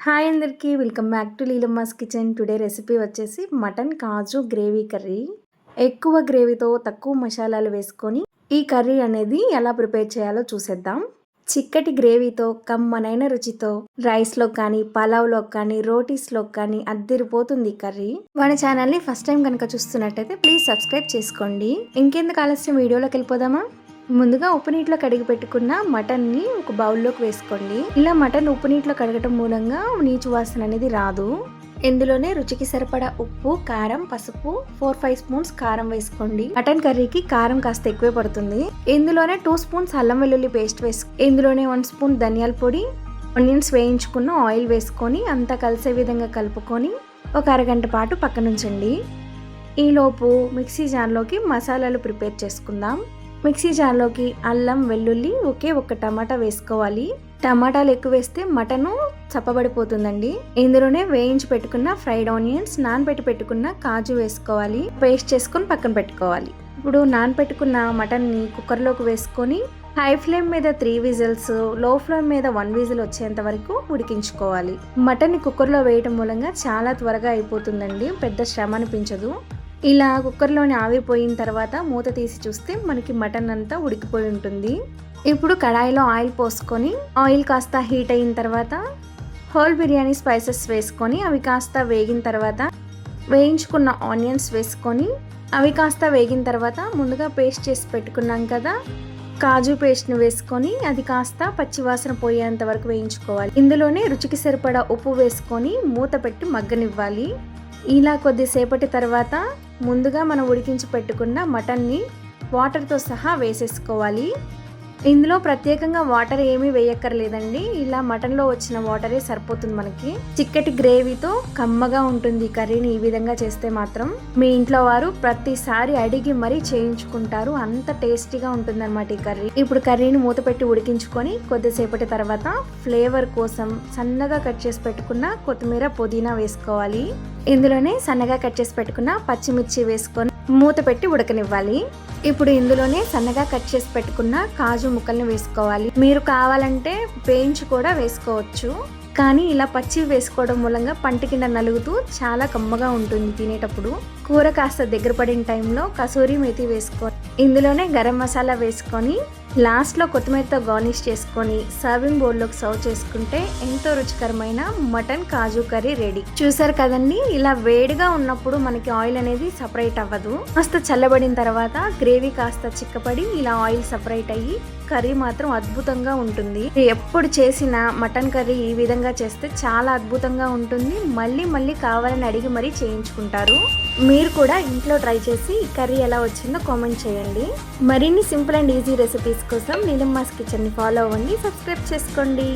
Hi అందరికీ welcome back to Leelamma's kitchen. Today recipe వచ్చేసి mutton kaju gravy curry. ఎక్కువ గ్రేవీతో తక్కువ మసాలాలు వేసుకొని ఈ కర్రీ అనేది ఎలా ప్రిపేర్ చేయాలో చూసేద్దాం. చిక్కటి గ్రేవీతో కమ్మనైన రుచితో రైస్లో కానీ పలావ్లో కానీ రోటీస్లో కానీ అద్దిరిపోతుంది కర్రీ. మన ఛానల్ని ఫస్ట్ టైం కనుక చూస్తున్నట్టయితే ప్లీజ్ సబ్స్క్రైబ్ చేసుకోండి. ఇంకెందుకు ఆలస్యం వీడియోలోకి వెళ్ళిపోదామా? ముందుగా ఉప్పు నీటిలో కడిగి పెట్టుకున్న మటన్ని ఒక బౌల్లోకి వేసుకోండి. ఇలా మటన్ ఉప్పు నీటిలో కడగటం మూలంగా నీచు వాసన అనేది రాదు. ఇందులోనే రుచికి సరిపడా ఉప్పు, కారం, పసుపు 4-5 స్పూన్స్ కారం వేసుకోండి. మటన్ కర్రీకి కారం కాస్త ఎక్కువే పడుతుంది. ఇందులోనే 2 స్పూన్స్ అల్లం వెల్లుల్లి పేస్ట్ ఇందులోనే 1 స్పూన్ ధనియాల పొడి, ఆనియన్స్ వేయించుకున్న ఆయిల్ వేసుకొని అంతా కలిసే విధంగా కలుపుకొని ఒక అరగంట పాటు పక్కనుంచండి. ఈలోపు మిక్సీ జార్లోకి మసాలాలు ప్రిపేర్ చేసుకుందాం. మిక్సీ జార్లోకి అల్లం, వెల్లుల్లి, ఒక టమాటా వేసుకోవాలి. టమాటాలు ఎక్కువ వేస్తే మటను చప్పబడిపోతుందండి. ఇందులోనే వేయించి పెట్టుకున్న ఫ్రైడ్ ఆనియన్స్, నానబెట్టి పెట్టుకున్న కాజు వేసుకోవాలి. పేస్ట్ చేసుకొని పక్కన పెట్టుకోవాలి. ఇప్పుడు నానబెట్టుకున్న మటన్ని కుక్కర్లోకి వేసుకొని హై ఫ్లేమ్ మీద 3 విజిల్స్, లో ఫ్లేమ్ మీద 1 విజిల్ వచ్చేంత వరకు ఉడికించుకోవాలి. మటన్ని కుక్కర్లో వేయటం మూలంగా చాలా త్వరగా అయిపోతుందండి, పెద్ద శ్రమ అనిపించదు. ఇలా కుక్కర్లోని ఆవిరిపోయిన తర్వాత మూత తీసి చూస్తే మనకి మటన్ అంతా ఉడికిపోయి ఉంటుంది. ఇప్పుడు కడాయిలో ఆయిల్ పోసుకొని ఆయిల్ కాస్త హీట్ అయిన తర్వాత హోల్ బిర్యానీ స్పైసెస్ వేసుకొని అవి కాస్త వేగిన తర్వాత వేయించుకున్న ఆనియన్స్ వేసుకొని అవి కాస్త వేగిన తర్వాత ముందుగా పేస్ట్ చేసి పెట్టుకున్నాం కదా కాజు పేస్ట్ని వేసుకొని అది కాస్త పచ్చివాసన పోయేంత వరకు వేయించుకోవాలి. ఇందులోనే రుచికి సరిపడా ఉప్పు వేసుకొని మూత పెట్టి మగ్గనివ్వాలి. ఇలా కొద్దిసేపటి తర్వాత ముందుగా మనం ఉడికించి పెట్టుకున్న మటన్ని వాటర్తో సహా వేసేసుకోవాలి. ఇందులో ప్రత్యేకంగా వాటర్ ఏమీ వేయక్కర్లేదండి, ఇలా మటన్లో వచ్చిన వాటరే సరిపోతుంది మనకి. చిక్కటి గ్రేవీతో కమ్మగా ఉంటుంది కర్రీని ఈ విధంగా చేస్తే మాత్రం. మీ ఇంట్లో వారు ప్రతిసారి అడిగి మరీ చేయించుకుంటారు, అంత టేస్టీగా ఉంటుంది అనమాట ఈ కర్రీ. ఇప్పుడు కర్రీని మూత పెట్టి ఉడికించుకొని కొద్దిసేపటి తర్వాత ఫ్లేవర్ కోసం సన్నగా కట్ చేసి పెట్టుకున్న కొత్తిమీర, పుదీనా వేసుకోవాలి. ఇందులోనే సన్నగా కట్ చేసి పెట్టుకున్న పచ్చిమిర్చి వేసుకొని మూత పెట్టి ఉడకనివ్వాలి. ఇప్పుడు ఇందులోనే సన్నగా కట్ చేసి పెట్టుకున్న కాజు ముక్కల్ని వేసుకోవాలి. మీరు కావాలంటే వేయించి కూడా వేసుకోవచ్చు, కానీ ఇలా పచ్చి వేసుకోవడం మూలంగా పంటి కింద నలుగుతూ చాలా కమ్మగా ఉంటుంది తినేటప్పుడు. కూర కాస్త దగ్గర పడిన టైంలో కసూరి మేతి వేసుకొని ఇందులోనే గరం మసాలా వేసుకొని లాస్ట్లో కొత్తిమీరతో గార్నిష్ చేసుకొని సర్వింగ్ బౌల్లోకి సర్వ్ చేసుకుంటే ఎంతో రుచికరమైన మటన్ కాజు కర్రీ రెడీ. చూసారు కదండి, ఇలా వేడిగా ఉన్నప్పుడు మనకి ఆయిల్ అనేది సపరేట్ అవ్వదు. కాస్త చల్లబడిన తర్వాత గ్రేవీ కాస్త చిక్కపడి ఇలా ఆయిల్ సపరేట్ అయ్యి కర్రీ మాత్రం అద్భుతంగా ఉంటుంది. ఎప్పుడు చేసిన మటన్ కర్రీ ఈ విధంగా చేస్తే చాలా అద్భుతంగా ఉంటుంది. మళ్ళీ మళ్ళీ కావాలని అడిగి మరీ చేయించుకుంటారు. మీరు కూడా ఇంట్లో ట్రై చేసి ఈ కర్రీ ఎలా వచ్చిందో కామెంట్ చేయండి. మరిన్ని సింపుల్ అండ్ ఈజీ రెసిపీస్ కోసం నీలమ్మాస్ కిచెన్ని ఫాలో అవ్వండి, సబ్స్క్రైబ్ చేసుకోండి.